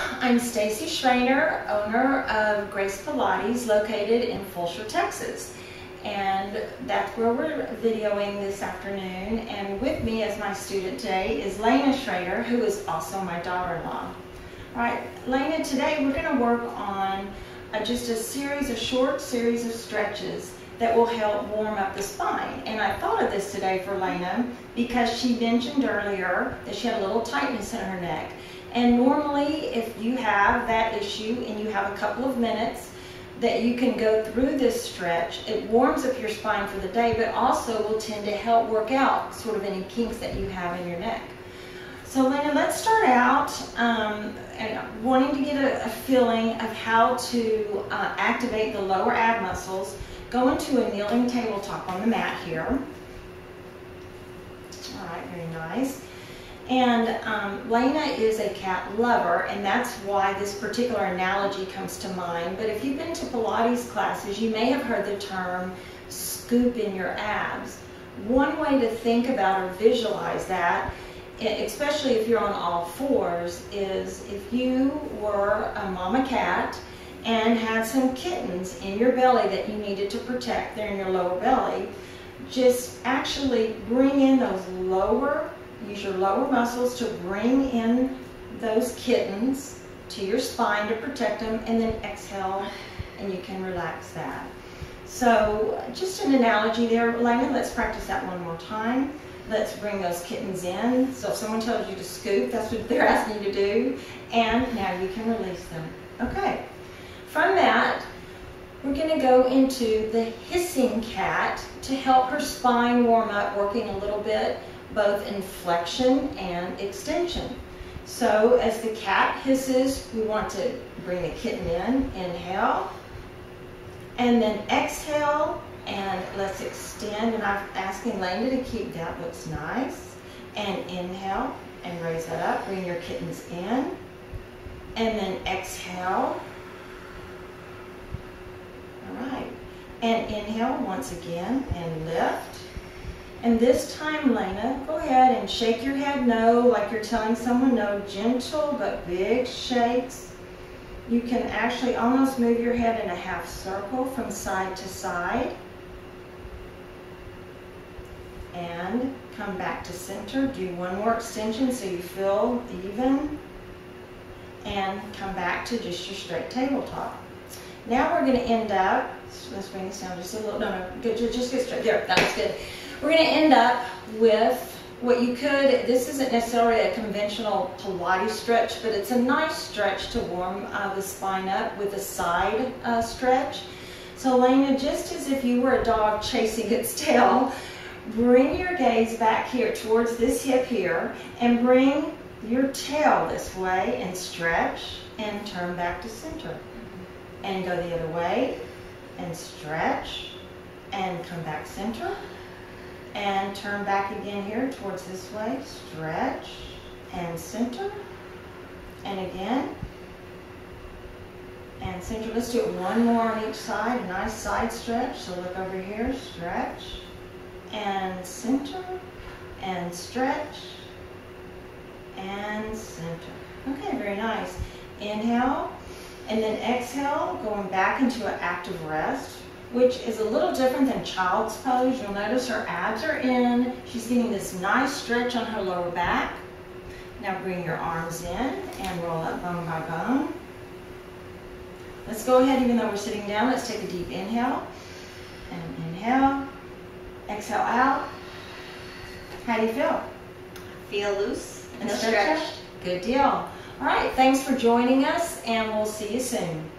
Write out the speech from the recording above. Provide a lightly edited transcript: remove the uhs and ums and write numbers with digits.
I'm Stacy Schreiner, owner of Grace Pilates, located in Fulshear, Texas. And that's where we're videoing this afternoon. And with me as my student today is Lena Schrader, who is also my daughter-in-law. All right, Lena, today we're going to work on just a short series of stretches that will help warm up the spine. And I thought of this today for Lena because she mentioned earlier that she had a little tightness in her neck. And normally, if you have that issue and you have a couple of minutes that you can go through this stretch, it warms up your spine for the day, but also will tend to help work out sort of any kinks that you have in your neck. So Lena, let's start out and wanting to get a feeling of how to activate the lower ab muscles. Go into a kneeling tabletop on the mat here. All right, very nice. And Lena is a cat lover, and that's why this particular analogy comes to mind. But if you've been to Pilates classes, you may have heard the term scoop in your abs. One way to think about or visualize that, especially if you're on all fours, is if you were a mama cat and had some kittens in your belly that you needed to protect. They're in your lower belly. Just actually bring in those use your lower muscles to bring in those kittens to your spine to protect them, and then exhale and you can relax that. So just an analogy there, Lena. Let's practice that one more time. Let's bring those kittens in. So if someone tells you to scoop, that's what they're asking you to do. And now you can release them. Okay. From that, we're going to go into the hissing cat to help her spine warm up, working a little bit both in flexion and extension. So as the cat hisses, we want to bring the kitten in. Inhale. And then exhale. And let's extend. And I'm asking Lena to keep that. Looks nice. And inhale. And raise that up. Bring your kittens in. And then exhale. All right. And inhale once again. And lift. And this time, Lena, go ahead and shake your head no, like you're telling someone no. Gentle but big shakes. You can actually almost move your head in a half circle from side to side. And come back to center. Do one more extension so you feel even. And come back to just your straight tabletop. Now we're going to end up, let's bring this down just a little, no, good, just get straight. There, that was good. We're going to end up with what you could, this isn't necessarily a conventional Pilates stretch, but it's a nice stretch to warm the spine up with a side stretch. So Lena, just as if you were a dog chasing its tail, bring your gaze back here towards this hip here and bring your tail this way and stretch and turn back to center. And go the other way and stretch and come back center. And turn back again here towards this way, stretch and center, and again, and center. Let's do it one more on each side, a nice side stretch. So look over here, stretch, and center, and stretch, and center. Okay, very nice. Inhale, and then exhale, going back into an active rest, which is a little different than child's pose. You'll notice her abs are in. She's getting this nice stretch on her lower back. Now bring your arms in and roll up bone by bone. Let's go ahead, even though we're sitting down, let's take a deep inhale. And inhale. Exhale out. How do you feel? Feel loose and stretched. Good deal. All right, thanks for joining us, and we'll see you soon.